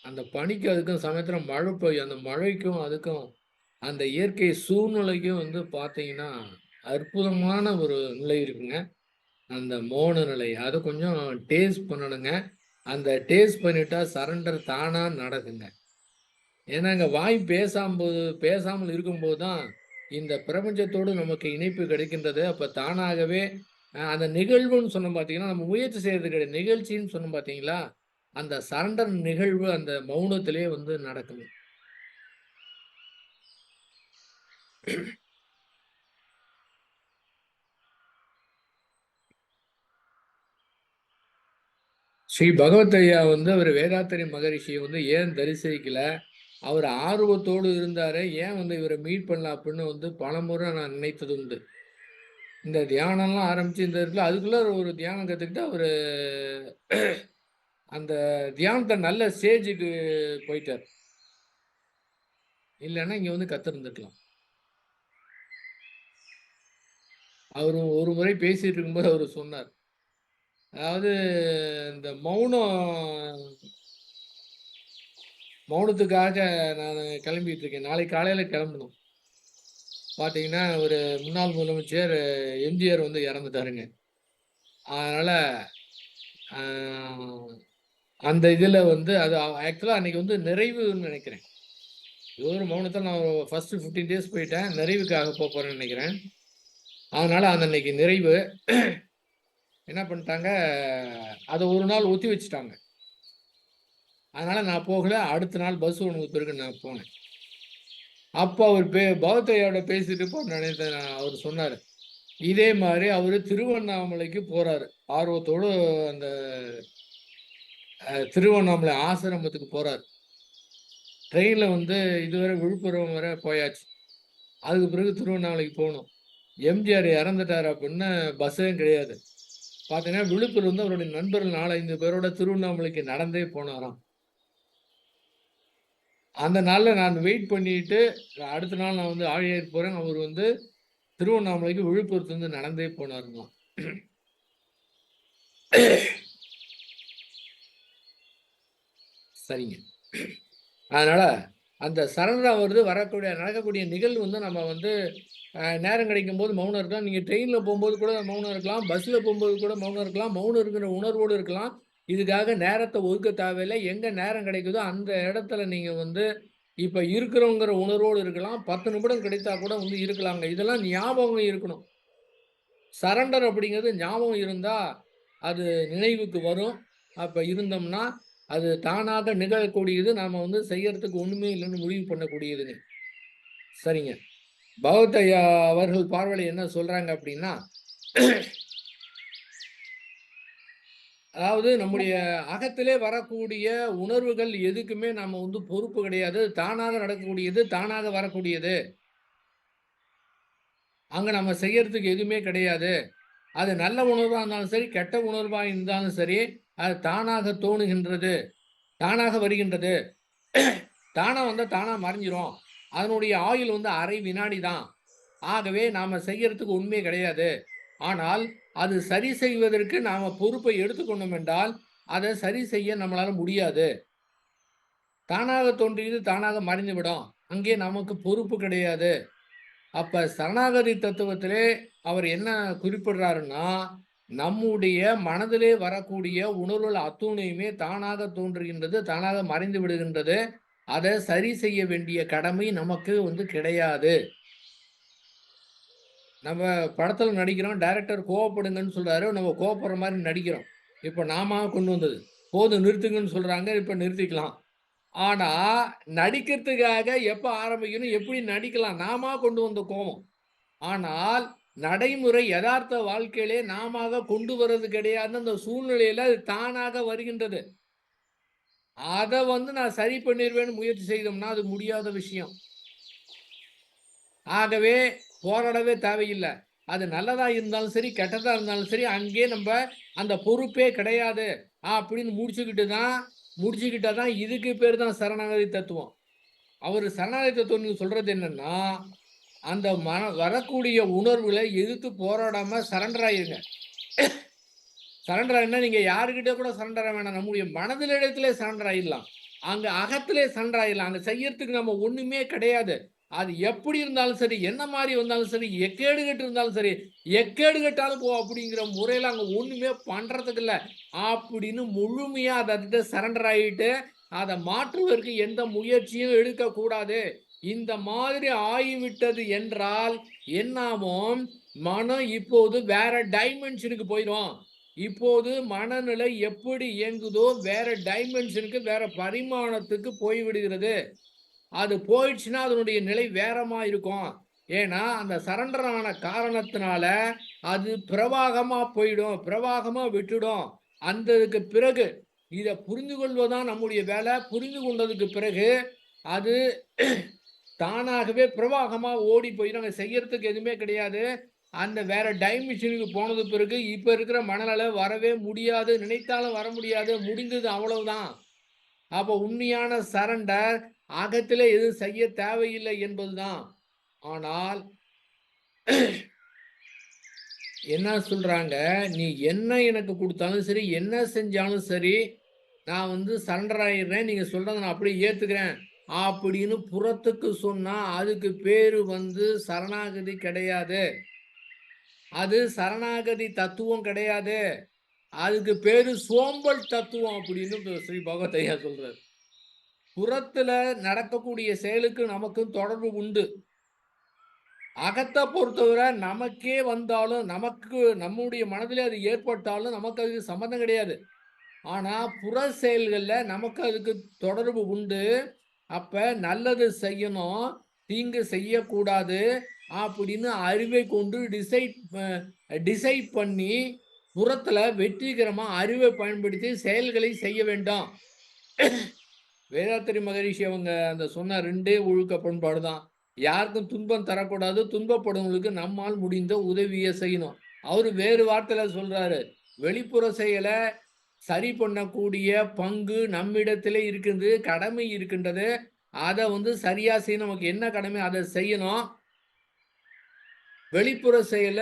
அந்த பனிக்கு அதுக்கும் சமயத்தில் மழை பெய்யும். அந்த மழைக்கும் அதுக்கும் அந்த இயற்கை சூழ்நிலைக்கும் வந்து பார்த்தீங்கன்னா அற்புதமான ஒரு நிலை இருக்குங்க. அந்த மோன நிலை அதை கொஞ்சம் டேஸ்ட் பண்ணணுங்க. அந்த டேஸ்ட் பண்ணிட்டா சரண்டர் தானா நடக்குங்க. ஏன்னா இங்க வாய் பேசாமல் இருக்கும்போது தான் இந்த பிரபஞ்சத்தோடு நமக்கு இணைப்பு கிடைக்கின்றது. அப்ப தானாகவே அந்த நிகழ்வுன்னு சொன்னோம் பார்த்தீங்கன்னா, நம்ம முயற்சி செய்யறது கிடையாது. நிகழ்ச்சின்னு சொன்னோம் பார்த்தீங்களா? அந்த சரண்டர் நிகழ்வு அந்த மௌனத்திலே வந்து நடக்குது. ஸ்ரீ பகவத் ஐயா வந்து அவர் வேதாத்திரி மகரிஷியை வந்து ஏன் தரிசிக்கல? அவர் ஆர்வத்தோடு இருந்தாரு. ஏன் வந்து இவரை மீட் பண்ணலாம் அப்படின்னு வந்து பலமுறை நான் நினைத்தது உண்டு. இந்த தியானம்லாம் ஆரம்பிச்சு இந்த இருக்குல்ல, அதுக்குள்ள ஒரு தியானம் கத்துக்கிட்டு அவரு அந்த தியானத்தை நல்ல ஸ்டேஜுக்கு போயிட்டார். இல்லைன்னா இங்க வந்து கத்திருந்துக்கலாம். அவரு ஒரு முறை பேசிட்டு இருக்கும்போது அவரு சொன்னார், அதாவது இந்த மௌனத்துக்காக நான் கிளம்பிட்டு இருக்கேன். நாளைக்கு காலையில கிளம்பணும். பார்த்தீங்கன்னா, ஒரு முன்னாள் முதலமைச்சர் எம்ஜிஆர் வந்து இறந்துட்டாருங்க. அதனால அ அந்த இதில வந்து அது ஆக்சுவலா அன்னைக்கு வந்து நிறைவுன்னு நெனைக்கிறேன். ஏதோ ஒரு மௌனத்தில நான் ஃபர்ஸ்ட் 15 டேஸ் போயிட்டேன். நிறைவுக்காக போறேன்னு நெனைக்கிறேன். அதனால அந்த அன்னைக்கு நிறைவு. என்ன பண்ணிட்டாங்க, அத ஒரு நாள் ஒத்தி வச்சுட்டாங்க. அதனால நான் போகல. அடுத்த நாள் பஸ் ஓடுனதுக்கு பிறகு நான் போனேன். அப்ப அவர் பகவத்தையாவோட பேசிட்டு இருப்போம்னு நினைத்தேன். அவரு சொன்னாரு. இதே மாரி அவரு திருவண்ணாமலைக்கு போறாரு. ஆர்வத்தோடு அந்த திருவண்ணாமலை ஆசிரமத்துக்கு போறாரு. ட்ரெயின்ல வந்து இதுவரை விழுப்புரம் வரை போயாச்சு. அதுக்கு பிறகு திருவண்ணாமலைக்கு போணும். எம்ஜிஆர் இறந்துட்டாரு அப்படின்னு பஸ்ஸே கிடையாது. பார்த்தீங்கன்னா, விழுப்புரம் வந்து அவருடைய நண்பர்கள் 4, 5 பேரோட திருவண்ணாமலைக்கு நடந்தே போனாராம். அந்த நாள்ல நான் வெயிட் பண்ணிட்டு, அடுத்த நாள் நான் வந்து ஆழியார் போறேன். அவரு வந்து திருவண்ணாமலைக்கு விழுப்புரத்துலருந்து நடந்தே போனாருங்களாம். சரிங்க. அதனால அந்த சரண்டர் வருது நடக்கக்கூடிய நிகழ்வு வந்து நம்ம வந்து நேரம் கிடைக்கும்போது மௌனம் இருக்கலாம். நீங்க ட்ரெயின்ல போம்போது கூட மௌனம் இருக்கலாம். பஸ்ல போம்போது கூட மௌனம் இருக்கலாம். மௌனம் இருக்கிற உணர்வோடு இருக்கலாம். இதுக்காக நேரத்த ஒதுக்க தேவையில்ல. எங்க நேரம் கிடைக்குதோ அந்த இடத்துல நீங்க வந்து இப்ப இருக்கிறோங்கிற உணர்வோடு இருக்கலாம். 10 நிமிடம் கிடைத்தா கூட வந்து இருக்கலாங்க. இதெல்லாம் ஞாபகம் இருக்கணும். சரண்டர் அப்படிங்கிறது ஞாபகம் இருந்தா, அது நினைவுக்கு வரும். அப்ப இருந்தோம்னா, அது தானாக நிகழக்கூடியது. நாம வந்து செய்யறதுக்கு ஒண்ணுமே இல்லன்னு முடிவு பண்ணக்கூடியதுங்க. சரிங்க. பகவத் ஐயா அவர்கள் பார்வையில என்ன சொல்றாங்க அப்படின்னா, அதாவது நம்முடைய அகத்திலே வரக்கூடிய உணர்வுகள் எதுக்குமே நம்ம வந்து பொறுப்பு கிடையாது. தானாக நடக்கக்கூடியது, தானாக வரக்கூடியது. அங்க நம்ம செய்யறதுக்கு எதுவுமே கிடையாது. அது நல்ல உணர்வா இருந்தாலும் சரி, கெட்ட உணர்வா இருந்தாலும் சரி, அது தானாக தோணுகின்றது. தானாக வருகின்றது. தானா வந்தா தானா மறைஞ்சிரும். அதனுடைய ஆயுள் வந்து 1/2 வினாடி தான். ஆகவே நாம செய்யறதுக்கு ஒண்ணுமே கிடையாது. ஆனால், அது சரி செய்வதற்கு நாம பொறுப்பை எடுத்துக்கொண்டோம் என்றால், அத சரி செய்ய நம்மளால முடியாது. தானாக தோன்றியது தானாக மறைந்துவிடும். அங்கே நமக்கு பொறுப்பு கிடையாது. அப்ப சரணாகதி தத்துவத்திலே அவர் என்ன குறிப்பிடுறாருன்னா, நம்முடைய மனதிலே வரக்கூடிய உணர்வுகள் அத்துணையுமே தானாக தோன்றுகின்றது, தானாக மறைந்து விடுகின்றது. அத சரி செய்ய வேண்டிய கடமை நமக்கு வந்து கிடையாது. நம்ம படத்துல நடிக்கிறோம். டைரக்டர் கோவப்படுங்கன்னு சொல்றாரு. நம்ம கோவப்படுற மாரி நடிக்கிறோம். இப்ப நாமா கொண்டு வந்தது. போதும் நிறுத்துங்கன்னு சொல்றாங்க. இப்ப நிறுத்திக்கலாம். ஆனா, நடிக்கிறதுக்காக எப்ப ஆரம்பிக்கணும், எப்படி நடிக்கலாம்? நாமா கொண்டு வந்த கோவம். ஆனால், நடைமுறை எதார்த்த வாழ்க்கையிலே நாமாக கொண்டு வர்றது கிடையாதுன்னு அந்த சூழ்நிலையில அது தானாக வருகின்றது. அத வந்து நான் சரி பண்ணிருவேன்னு முயற்சி செய்தோம்னா, அது முடியாத விஷயம். ஆகவே போராடவே தேவையில்ல. அது நல்லதா இருந்தாலும் சரி, கெட்டதா இருந்தாலும் சரி, அங்கேயே நம்ப அந்த பொறுப்பே கிடையாது. அப்படின்னு முடிச்சுக்கிட்டா தான் இதுக்கு பேரு தான் சரணாகதி தத்துவம். அவரு சரணாகதி தத்துவம் நீங்க சொல்றது என்னன்னா, அந்த வரக்கூடிய உணர்வுகள எதிர்த்து போராடாம சரண்டர் ஆயிருங்க. சரண்டர் ஆயினா நீங்க யாருகிட்ட கூட சரண்டர் ஆக வேணாம். நம்முடைய மனதிலிடத்திலே சரண்டர் ஆயிடலாம். அங்க அகத்திலே சரண்டர் ஆயிடலாம். அங்க செய்யறதுக்கு நம்ம ஒண்ணுமே கிடையாது. அது எப்படி இருந்தாலும் சரி, என்ன மாரி வந்தாலும் சரி, எக்கேடு கெட்டு இருந்தாலும் சரி, எக்கேடு கெட்டாலும் போ அப்படிங்கிற முறையில அங்க ஒண்ணுமே பண்றதுக்கு இல்ல. அப்படின்னு முழுமையா அதட்ட சரண்டர் ஆயிட்டு, அத மாற்றுவதற்கு எந்த முயற்சியும் எடுக்கக்கூடாது. இந்த மாதிரி ஆகிவிட்டது என்றால் என்னாகும்? மனம் இப்போது வேற டைமென்ஷனுக்கு போயிரும். இப்போது மனநிலை எப்படி இயங்குதோ, வேற டைமென்ஷனுக்கு, வேற பரிமாணத்துக்கு போய்விடுகிறது. அது போயிடுச்சுன்னா, அதனுடைய நிலை வேறமா இருக்கும். ஏன்னா, அந்த சரண்டர் ஆன காரணத்தினால, அது பிரவாகமா போயிடும். பிரவாகமா விட்டுடும். அந்ததுக்கு பிறகு, இத புரிந்து கொள்வது தான் நம்முடைய வேலை. புரிந்து கொண்டதுக்கு பிறகு, அது தானாகவே பிரவாகமா ஓடி போயிரும். அங்க செய்யறதுக்கு எதுவுமே கிடையாது. அந்த வேற டைமென்ஷனுக்கு போனது பிறகு, இப்ப இருக்கிற மனநல வரவே முடியாது. நினைத்தாலும் வர முடியாது. முடிந்தது அவ்வளவுதான். அப்ப உண்மையான சரண்டர் அகத்திலே எதுவும் செய்ய தேவையில்லை என்பதுதான். ஆனால் என்ன சொல்றாங்க, நீ என்ன எனக்கு குடுத்தாலும் சரி, என்ன செஞ்சாலும் சரி, நான் வந்து சரண்டர் ஆயிடுறேன். நீங்க சொல்றத நான் அப்படியே ஏத்துக்கிறேன். அப்படின்னு புறத்துக்கு சொன்னா, அதுக்கு பேரு வந்து சரணாகதி கிடையாது. அது சரணாகதி தத்துவம் கிடையாது. அதுக்கு பேரு சோம்பல் தத்துவம் அப்படின்னு ஸ்ரீ பகவத் ஐயா சொல்றாரு. புறத்துல நடக்கக்கூடிய செயலுக்கு நமக்கும் தொடர்பு உண்டு. அகத்த பொறுத்தவரை நமக்கே வந்தாலும், நமக்கு நம்முடைய மனதிலே அது ஏற்பட்டாலும் நமக்கு அதுக்கு சம்மந்தம் கிடையாது. ஆனா, புற செயல்கள்ல நமக்கு அதுக்கு தொடர்பு உண்டு. அப்ப நல்லது செய்யணும், தீங்கு செய்யக்கூடாது அப்படின்னு அறிவை கொண்டு டிசைட் பண்ணி, புறத்துல வெற்றிகரமா அறிவை பயன்படுத்தி செயல்களை செய்ய வேண்டும். வேதாத்திரி மகரிஷி அவங்க அந்த சொன்ன 2 ஒழுக்க பண்பாடு தான். யாருக்கும் துன்பம் தரக்கூடாது. துன்பப்படுவங்களுக்கு நம்மால் முடிந்த உதவிய செய்யணும். அவரு வேறு வார்த்தையில சொல்றாரு. வெளிப்புற செயல சரி பண்ணக்கூடிய பங்கு நம்மிடத்திலே இருக்குது. கடமை இருக்கின்றது. அத வந்து சரியா செய்யணும். நமக்கு என்ன கடமை அத செய்யணும். வெளிப்புற செயல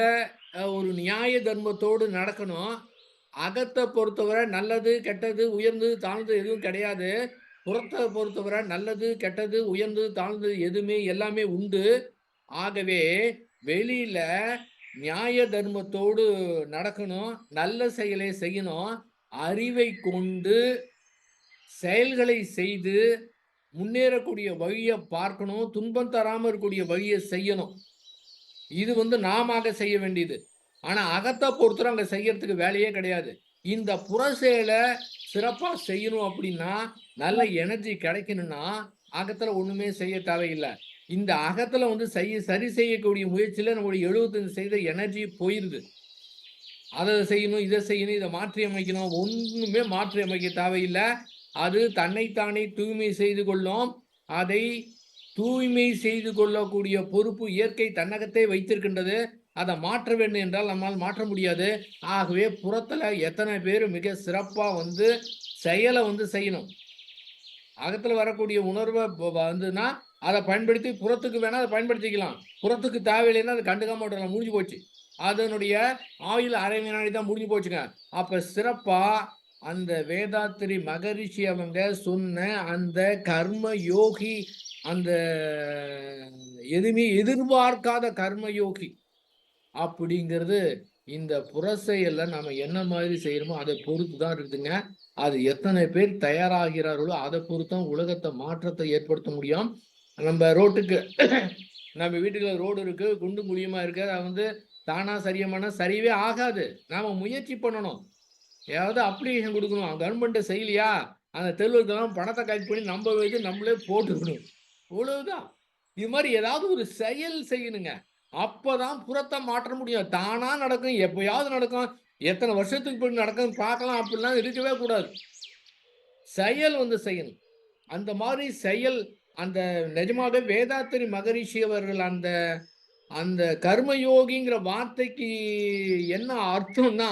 ஒரு நியாய தர்மத்தோடு நடக்கணும். அகத்த பொறுத்தவரை நல்லது, கெட்டது, உயர்ந்தது, தாழ்ந்தது எதுவும் கிடையாது. புறத்த பொறுத்தவரை நல்லது, கெட்டது, உயர்ந்தது, தாழ்ந்தது எதுவுமே எல்லாமே உண்டு. ஆகவே வெளியில நியாய தர்மத்தோடு நடக்கணும். நல்ல செயலை செய்யணும். அறிவை கொண்டு செயல்களை செய்து முன்னேறக்கூடிய வழிய பார்க்கணும். துன்பம் தராம இருக்கக்கூடிய வழிய செய்யணும். இது வந்து நாமாக செய்ய வேண்டியது. ஆனா அகத்த பொறுத்தவரை அங்க செய்யறதுக்கு வேலையே கிடையாது. இந்த புற செயல சிறப்பா செய்யணும் அப்படின்னா, நல்ல எனர்ஜி கிடைக்கணும்னா, அகத்துல ஒண்ணுமே செய்ய தேவையில்ல. இந்த அகத்துல வந்து சரி செய்யக்கூடிய முயற்சியில நம்முடைய 75% எனர்ஜி போயிருது. அத செய்யணும், இத செய்யணும், இத மாற்றி அமைக்கணும். ஒண்ணுமே மாற்றி அமைக்க தேவையில்ல. அது தன்னைத்தானே தூய்மை செய்து கொள்ளும். அதை தூய்மை செய்து கொள்ளக்கூடிய பொறுப்பு இயற்கை தன்னகத்தே வைத்திருக்கின்றது. அத மாற்ற வேண்டும் என்றால் நம்மால் மாற்ற முடியாது. ஆகவே புறத்துல எத்தனை பேரு மிக சிறப்பா வந்து செயல வந்து செய்யணும். அகத்துல வரக்கூடிய உணர்வ வந்துன்னா, அத பயன்படுத்தி புறத்துக்கு வேணா அத பயன்படுத்திக்கலாம். புறத்துக்கு தேவையில்லைன்னா அத கண்டுக்காம விட்டுறலாம். முடிஞ்சு போச்சு. அதனுடைய ஆயுள் அரை வினாடி தான் முடிஞ்சு போச்சுங்க. அப்ப சிறப்பா அந்த வேதாத்திரி மகரிஷி அவங்க சொன்ன அந்த கர்ம யோகி, அந்த எதுவுமே எதிர்பார்க்காத கர்ம யோகி அப்படிங்கிறது இந்த புற செயல்ல நாம என்ன மாதிரி செய்யறோமோ அதை பொறுத்து தான் இருக்குதுங்க. அது எத்தனை பேர் தயாராகிறார்களோ அதை பொறுத்து தான் உலகத்தை மாற்றத்தை ஏற்படுத்த முடியும். நம்ம ரோட்டுக்கு நம்ம வீட்டுக்குள்ள ரோடு இருக்கு, குண்டும் குழியுமா இருக்கு. அது வந்து தானா சரியமானா சரியவே ஆகாது. நாம முயற்சி பண்ணணும். ஏதாவது அப்ளிகேஷன் கொடுக்கணும். கவர்மெண்ட் செய்யலையா, அந்த தெருவுக்கெல்லாம் பணத்தை கலெக்ட் பண்ணி நம்ம இது நம்மளே போட்டுக்கணும். இவ்வளவுதான். இது மாதிரி ஏதாவது ஒரு செயல் செய்யணுங்க. அப்பதான் புறத்தை மாற்ற முடியும். தானா நடக்கும், எப்பயாவது நடக்கும். எத்தனை வருஷத்துக்கு பின் நடக்கும் பார்க்கலாம் அப்படிலாம் இருக்கவே கூடாது. செயல் வந்து செய்யணும். அந்த மாதிரி செயல் அந்த நிஜமாவே வேதாத்திரி மகரிஷி அவர்கள் அந்த அந்த கர்மயோகிங்கிற வார்த்தைக்கு என்ன அர்த்தம்னா,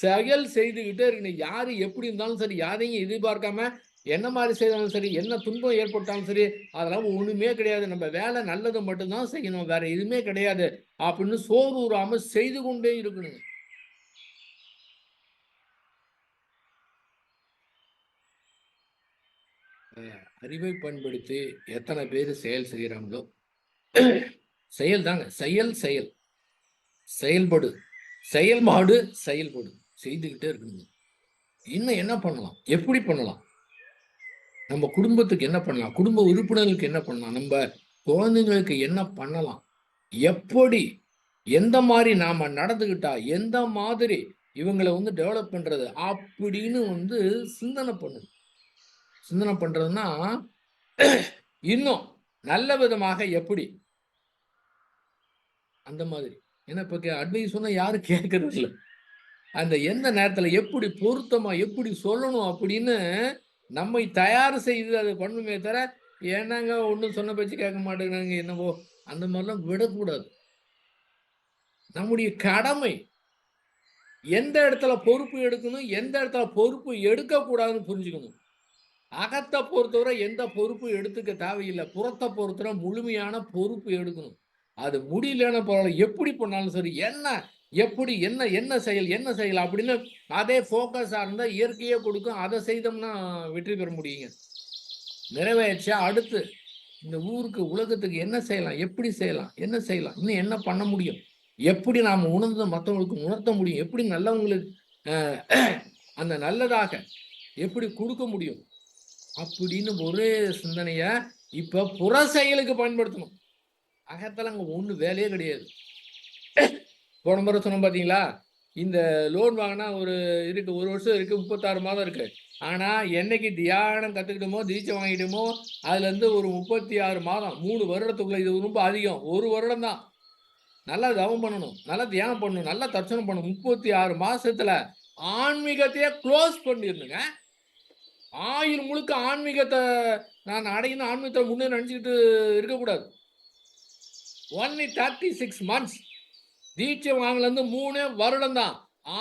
செயல் செய்துகிட்டே இருக்கணும். யாரு எப்படி இருந்தாலும் சரி, யாரையும் எதிர்பார்க்காம என்ன மாரி செய்தாலும் சரி, என்ன துன்பம் ஏற்பட்டாலும் சரி, அதெல்லாம் ஒண்ணுமே கிடையாது. நம்ம வேலை நல்லது மட்டும் தான் செய்யணும். வேற எதுவுமே கிடையாது. அப்படின்னு சோர்வுறாம செய்து கொண்டே இருக்கணுங்க. அறிவை பயன்படுத்தி எத்தனை பேரு செயல் செய்றாங்களோ, செயல் தாங்க. செயல், செயல். செயல்படு. செயல்பாடு, செயல்படு. செய்துகிட்டே இருக்கணுங்க. இன்னும் என்ன பண்ணலாம்? எப்படி பண்ணலாம்? நம்ம குடும்பத்துக்கு என்ன பண்ணலாம்? குடும்ப உறுப்பினர்களுக்கு என்ன பண்ணலாம்? நம்ப குழந்தைங்களுக்கு என்ன பண்ணலாம்? எப்படி? எந்த மாரி நாம நடந்துக்கிட்டா, எந்த மாதிரி இவங்கள வந்து டெவலப் பண்றது? அப்படின்னு வந்து சிந்தனை பண்ணுங்க. சிந்தனை பண்றதுன்னா, இன்னும் நல்ல விதமாக எப்படி? அந்த மாதிரி. ஏன்னா இப்ப அட்வைஸ் சொன்னா யாரும் கேட்கறது இல்ல. அந்த எந்த நேரத்துல எப்படி பொருத்தமா, எப்படி சொல்லணும் அப்படின்னு நம்மை தயார் செய்து அத பண்ணணுமே தவிர, "ஏன்னாங்க ஒண்ணும் சொன்ன பேச்சு கேட்க மாட்டேங்கிறாங்க, என்னவோ" அந்த மாரிலாம் விடக்கூடாது. நம்முடைய கடமை. எந்த இடத்துல பொறுப்பு எடுக்கணும், எந்த இடத்துல பொறுப்பு எடுக்கக்கூடாதுன்னு புரிஞ்சுக்கணும். அகத்த பொறுத்தவரை எந்த பொறுப்பும் எடுத்துக்க தேவையில்ல. புறத்த பொறுத்தவரை முழுமையான பொறுப்பு எடுக்கணும். அது முடியலன்னா பரவால்ல. எப்படி பண்ணாலும் சரி. என்ன? எப்படி என்ன என்ன செயல் அப்படின்னு அதே ஃபோக்கஸா இருந்தா இயற்கையே கொடுக்கும். அதை செய்தோம்னா வெற்றி பெற முடியுங்க. நிறைவேறிச்சா அடுத்து இந்த ஊருக்கு உலகத்துக்கு என்ன செய்யலாம், எப்படி செய்யலாம், என்ன செய்யலாம், இன்னும் என்ன பண்ண முடியும், எப்படி நாம உணர்ந்து மற்றவங்களுக்கு உணர்த்த முடியும், எப்படி நல்லவங்களுக்கு அந்த நல்லதாக எப்படி கொடுக்க முடியும் அப்படின்னு ஒரே சிந்தனைய இப்ப புற செயலுக்கு பயன்படுத்தணும். அகத்துல அங்க ஒண்ணு வேலையே கிடையாது. போன முறை சொன்னோம் பாத்தீங்களா, இந்த லோன் வாங்கினா ஒரு 1 வருஷம் இருக்கு, 36 மாதம் இருக்கு. ஆனா என்னைக்கு தியானம் கத்துக்கிட்டோமோ, தீட்சை வாங்கிட்டோமோ, அதுல இருந்து ஒரு 36 மாதம் 3 வருடத்துக்குள்ள, இது ரொம்ப அதிகம். 1 வருடம் தான். நல்லா தவம் பண்ணணும், நல்லா தியானம் பண்ணணும், நல்லா தரிசனம் பண்ணணும். 36 மாசத்துல ஆன்மீகத்தையே க்ளோஸ் பண்ணிடணுங்க. ஆயுள் முழுக்க ஆன்மீகத்தை நான் அடையணும், ஆன்மீகத்தை முன்னே நினைச்சுக்கிட்டு இருக்கக்கூடாது. Only 36 months. தீட்சை வாங்கலேருந்து 3 வருடம் தான்.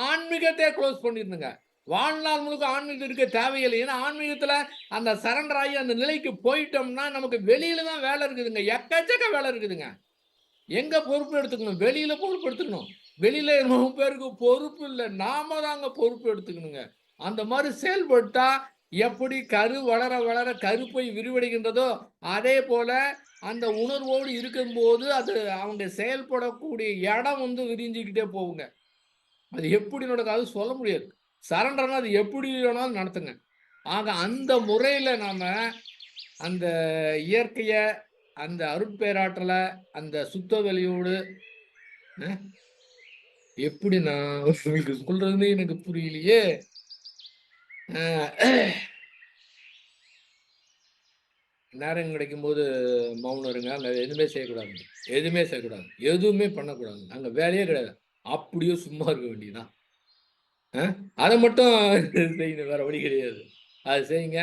ஆன்மீகத்தையே க்ளோஸ் பண்ணிருந்துங்க. வாழ்நாள் முழுக்க ஆன்மீகத்தில் இருக்க தேவையில்லை. ஏன்னா ஆன்மீகத்துல அந்த சரண்டர் ஆகி அந்த நிலைக்கு போயிட்டோம்னா நமக்கு வெளியில தான் வேலை இருக்குதுங்க. எக்கச்சக்க வேலை இருக்குதுங்க. எங்க பொறுப்பு எடுத்துக்கணும்? வெளியில பொறுப்பு எடுத்துக்கணும். வெளியில 3 பேருக்கு பொறுப்பு இல்லை, நாம தாங்க பொறுப்பு எடுத்துக்கணுங்க. அந்த மாதிரி செயல்பட்டா எப்படி கரு வளர வளர கருப்பை விரிவடைகின்றதோ, அதே போல அந்த உணர்வோடு இருக்கும்போது அது அவங்க செயல்படக்கூடிய இடம் வந்து விரிஞ்சுக்கிட்டே போகுங்க. அது எப்படி நடக்கும் அது சொல்ல முடியாது. சரண்டர்னா அது எப்படி வேணாலும் நடத்துங்க. ஆக அந்த முறையில நாம அந்த இயற்கைய, அந்த அருட்பேராற்றல, அந்த சுத்த வெளியோடு எப்படி நான் உங்களுக்கு சொல்றதுன்னே எனக்கு புரியலையே. நேரம் கிடைக்கும்போது மௌனம் இருங்க. அங்க எதுவுமே செய்யக்கூடாதுங்க. எதுவுமே செய்யக்கூடாது. எதுவுமே பண்ணக்கூடாதுங்க. அங்க வேலையே கிடையாது. அப்படியே சும்மா இருக்க வேண்டியதுதான். அத மட்டும் செய்யணும். வேற வழி கிடையாது. அது செய்யுங்க.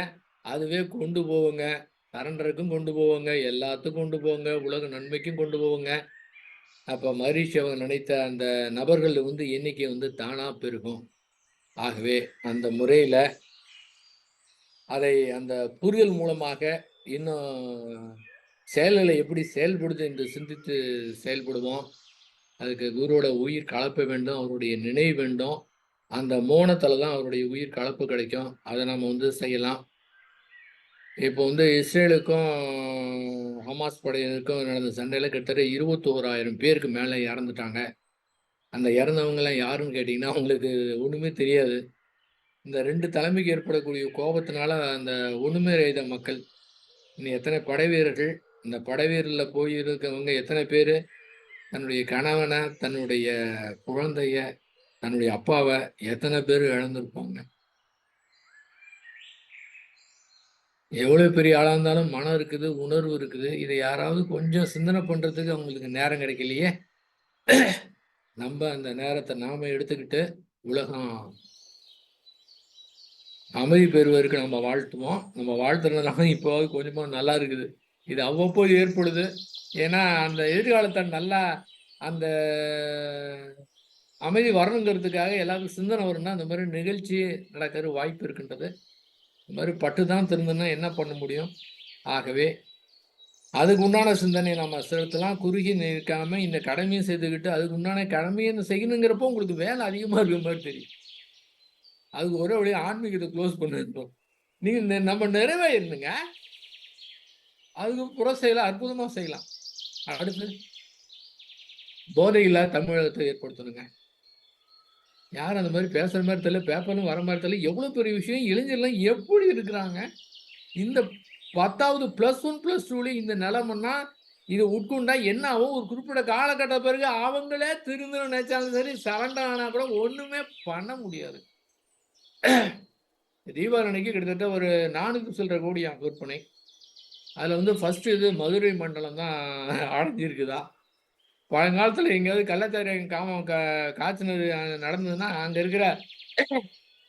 அதுவே கொண்டு போகுங்க. சரண்டருக்கும் கொண்டு போகுங்க. எல்லாத்துக்கும் கொண்டு போகுங்க. உலக நன்மைக்கும் கொண்டு போகுங்க. அப்ப மகரிஷி அவங்க நினைத்த அந்த நபர்கள் வந்து எண்ணிக்கை வந்து தானா பெருகும். ஆகவே அந்த முறையில அதை அந்த புரிதல் மூலமாக இன்னும் செயல்களை எப்படி செயல்படுது என்று சிந்தித்து செயல்படுவோம். அதுக்கு குருவோட உயிர் கலப்ப வேண்டும். அவருடைய நினைவு வேண்டும். அந்த மோனத்துல தான் அவருடைய உயிர் கலப்பு கிடைக்கும். அதை நம்ம வந்து செய்யலாம். இப்போ வந்து இஸ்ரேலுக்கும் ஹமாஸ் படையினருக்கும் நடந்த சண்டையில கிட்டத்தட்ட 21,000 பேருக்கு மேல இறந்துட்டாங்க. அந்த இறந்தவங்கலாம் யாருன்னு கேட்டீங்கன்னா, அவங்களுக்கு ஒண்ணுமே தெரியாது. இந்த 2 தலைமைக்கு ஏற்படக்கூடிய கோபத்தினால அந்த ஒண்ணுமே அறியாத மக்கள், இன்னும் எத்தனை படைவீரர்கள், இந்த படைவீரர்ல போயிருக்கவங்க எத்தனை பேரு தன்னுடைய கணவன, தன்னுடைய குழந்தைய, தன்னுடைய அப்பாவ எத்தனை பேர் இழந்திருப்பாங்க. எவ்வளவு பெரிய ஆளா இருந்தாலும் மனம் இருக்குது, உணர்வு இருக்குது. இதை யாராவது கொஞ்சம் சிந்தனை பண்றதுக்கு அவங்களுக்கு நேரம் கிடைக்கலையே. நம்ம அந்த நேரத்தை நாம எடுத்துக்கிட்டு உலகம் அமைதி பெறுவதற்கு நம்ம வாழ்த்துவோம். நம்ம வாழ்த்துறதுனால இப்போவாவது கொஞ்சமா நல்லா இருக்குது. இது அவ்வப்போது ஏற்படுது. ஏன்னா அந்த எதிர்காலத்தை நல்லா அந்த அமைதி வரணுங்கிறதுக்காக எல்லாருக்கும் சிந்தனை வரும்னா அந்த மாதிரி நிகழ்ச்சி நடக்கிற வாய்ப்பு இருக்கின்றது. இந்த மாதிரி பட்டு தான் திருந்தனா என்ன பண்ண முடியும்? ஆகவே அதுக்கு உண்டான சிந்தனையை நம்ம செலுத்தலாம். குறுகி நிற்காம இந்த கடமையும் செய்துக்கிட்டு அதுக்கு உண்டான கடமையை செய்யணுங்கிறப்போ உங்களுக்கு வேலை அதிகமா இருக்கிற மாதிரி தெரியும். அதுக்கு ஒரே வழி ஆன்மீகத்தை க்ளோஸ் பண்ணிருந்தோம். நீங்க நம்ம நிறைவேறணுங்க. அதுக்கு புற செயலை அற்புதமா செய்யலாம். அடுத்து போதையில்லா தமிழகத்தை ஏற்படுத்தணுங்க. யாரும் அந்த மாதிரி பேசுற மாதிரி தெரியல, பேப்பர்லும் வர மாதிரி தெரியல. எவ்வளவு பெரிய விஷயம், இளைஞர்லாம் எப்படி இருக்கிறாங்க? இந்த 10வது +1 +2லயும் இந்த நிலைமைன்னா இதை உட்கொண்டா என்ன ஆகும்? ஒரு குறிப்பிட்ட காலகட்ட பிறகு அவங்களே திருந்தணும்னு நினைச்சாலும் சரி, சரண்டர் ஆனா கூட ஒண்ணுமே பண்ண முடியாது. தீபாவளி அன்னைக்கு கிட்டத்தட்ட ஒரு 400 சில்லற கோடியாம் விற்பனை. அதுல வந்து ஃபர்ஸ்ட் இது மதுரை மண்டலம் தான் அடைஞ்சிருக்குதா. பழங்காலத்துல எங்கேயாவது கள்ளச்சாராயம் காய்ச்சினது நடந்ததுன்னா அங்க இருக்கிற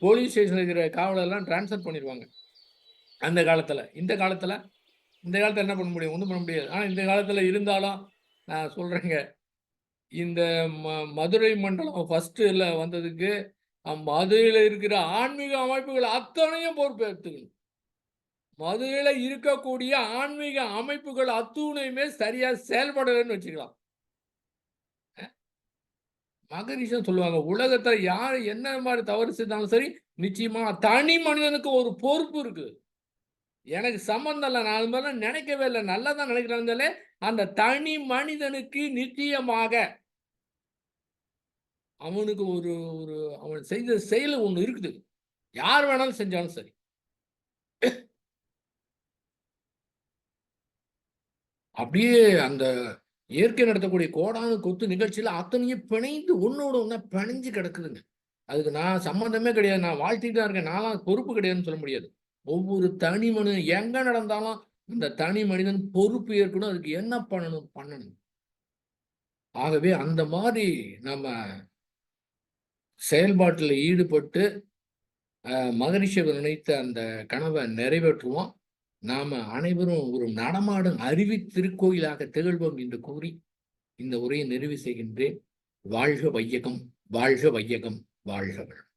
போலீஸ் ஸ்டேஷன்ல இருக்கிற காவலர்லாம் டிரான்ஸ்ஃபர் பண்ணிடுவாங்க. அந்த காலத்துல. இந்த காலத்துல என்ன பண்ண முடியும்? ஒண்ணும் பண்ண முடியாது. ஆனா இந்த காலத்துல இருந்தாலும் நான் சொல்றேங்க. இந்த மதுரை மண்டலம் ஃபர்ஸ்ட்ல வந்ததுக்கு மதுரையில இருக்கிற ஆன்மீக அமைப்புகள் அத்தனையும் பொறுப்பேற்றுக்கணும். மதுரையில இருக்கக்கூடிய ஆன்மீக அமைப்புகள் அத்துணையுமே சரியா செயல்படலைன்னு வச்சுக்கலாம். மகரிஷி சொல்லுவாங்க, உலகத்துல யார் என்ன மாதிரி தவறு செய்தாலும் சரி, நிச்சயமா தனி மனிதனுக்கு ஒரு பொறுப்பு இருக்கு. எனக்கு சம்மந்தம் இல்ல. நான் அது மாதிரிலாம் நினைக்கவே இல்ல. நல்லதா நினைக்கிறேன்னாலே, அந்த தனி மனிதனுக்கு நிச்சயமாக அவனுக்கு ஒரு ஒரு அவன் செய்த செயல் ஒண்ணு இருக்குது. யார் வேணாலும் செஞ்சாலும் சரி. அப்படியே அந்த இயற்கை நடத்தக்கூடிய கோடானு கொத்து நிகழ்ச்சியில அத்தனையும் பிணைந்து ஒண்ணோட ஒண்ணா பிணைஞ்சு கிடக்குதுங்க. அதுக்கு நான் சம்மந்தமே கிடையாது. நான் வாழ்த்திட்டு தான் இருக்கேன். நான்லாம் பொறுப்பு கிடையாதுன்னு சொல்ல முடியாது. ஒவ்வொரு தனி மனிதன் எங்க நடந்தாலும், அந்த தனி மனிதன் பொறுப்பு ஏற்கணும். அதுக்கு என்ன பண்ணணும்? பண்ணணும். ஆகவே அந்த மாரி நம்ம செயல்பாட்டுல ஈடுபட்டு, மகரிஷி அவர் நினைத்த அந்த கனவ நிறைவேற்றுவோம். நாம அனைவரும் ஒரு நடமாடும் அறிவு திருக்கோயிலாக திகழ்வோம் என்று கூறி, இந்த உரையை நிறைவு செய்கின்றேன். வாழ்க வையகம்! வாழ்க வையகம்! வாழ்க வளம்!